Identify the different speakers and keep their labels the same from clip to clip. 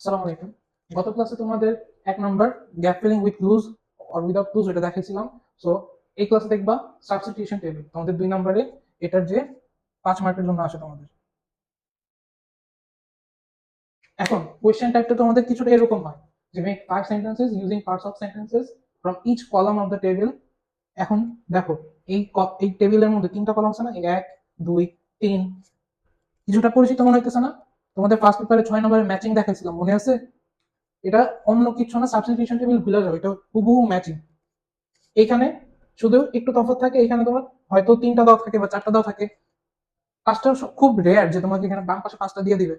Speaker 1: আসসালামু আলাইকুম। গত ক্লাসে তোমাদের এক number gap filling with clues or without clues এটা দেখাইছিলাম। সো এই ক্লাসে দেখবা সাবস্টিটিউশন টেবিল। তোমাদের 2 নম্বরে এটার যে 5 মার্কের জন্য আসে তোমাদের। এখন কোয়েশ্চেন টাইপটা তোমাদের কিছুটা এরকম হয় যে make 5 sentences using parts of sentences from each column of the table. এখন দেখো এই টেবিলের মধ্যে 3টা কলাম আছে না, 1 2 3। কিছুটা পরিচিত মনে হইতেছে না? তোমাদের ফার্স্ট পেপারে 6 নম্বরে ম্যাচিং দেখাইছিলাম, মনে আছে? এটা অন্য কিছু না, সাবস্টিটিউশন টেবিল ভুলে যাও, এটা হুবহু ম্যাচিং। এখানে শুধু একটু তফাৎ থাকে, এখানে তোমার হয়তো 3টা দাও থাকে বা 4টা দাও থাকে। 5টা খুব রেয়ার যে তোমাকে এখানে বাম পাশে 5টা দিয়ে দিবে,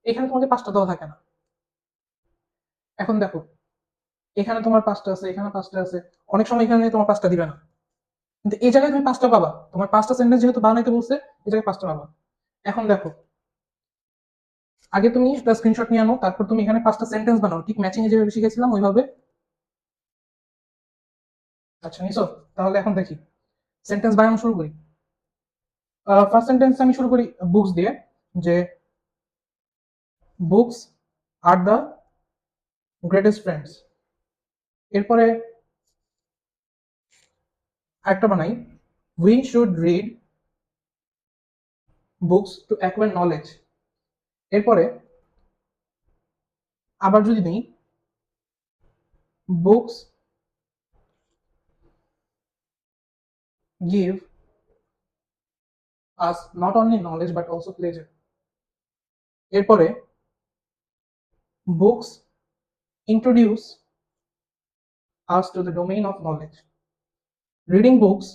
Speaker 1: এখানে তোমাকে 5টা দেওয়া থাকে না। এখন দেখো এখানে তোমার 5টা আছে, এখানে 5টা আছে, অনেক সময় এখানে তোমার 5টা দিবে না, কিন্তু এই জায়গায় তুমি 5টা পাবা। তোমার 5টা সেন্টেন্স যেহেতু বানাইতে বলছে, এই জায়গায় 5টা পাবা। এখন দেখো, আগে তুমি একটা স্ক্রিনশট নিয়ে আনো, তারপর তুমি এখানে 5টা সেন্টেন্স বানাও, ঠিক ম্যাচিং এ যেভাবে শিখেছিলাম ওইভাবে। আচ্ছা নিছো? তাহলে এখন দেখি সেন্টেন্স বানানো শুরু করি। ফার্স্ট সেন্টেন্স আমি শুরু করি বুকস দিয়ে, যে books are the greatest friends. এরপরে আরেকটা বানাই, we should read books to acquire knowledge. এরপরে আবার যদি নিই, books give us not only knowledge but also pleasure. এরপরে books introduce us to the domain of knowledge. Reading books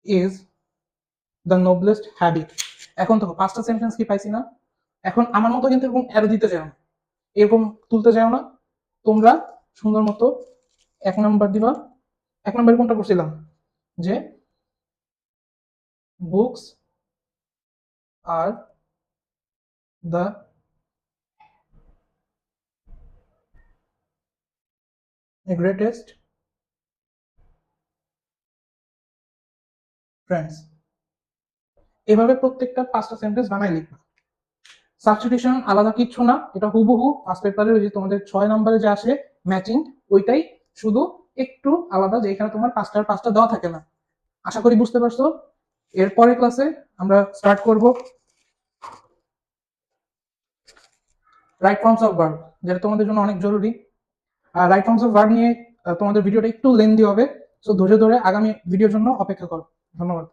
Speaker 1: is the noblest habit. এখন তো 5টা সেন্টেন্স কি পাইছি না? এখন আমার মতো কিন্তু এরকম অ্যারো দিতে যাও না, এরকম তুলতে যাও না। তোমরা সুন্দর মতো 1 নাম্বার দিবা। 1 নাম্বারে কোনটা করছিলাম, যে books are the greatest friends. এভাবে প্রত্যেকটা 5টা সেন্টেন্স বানাই লিখবা। সাবস্টিটিউশন আলাদা কিচ্ছু না, এটা হুবহু ফার্স্ট পেপারের ওই যে তোমাদের 6 নম্বরে যে আসে ম্যাচিং, ওইটাই, শুধু একটু আলাদা যে এখানে তোমার 5টার 5টা দেওয়া থাকে না। আশা করি বুঝতে পারছো। এর পরের ক্লাসে আমরা স্টার্ট করব রাইট ফর্মস অফ ভার্ব, যেটা তোমাদের জন্য অনেক জরুরি। আর রাইট ফর্মস অফ ভার্ব নিয়ে তোমাদের ভিডিওটা একটু লেন্দি হবে, সো ধৈর্য ধরে আগামী ভিডিওর জন্য অপেক্ষা করো। ধন্যবাদ।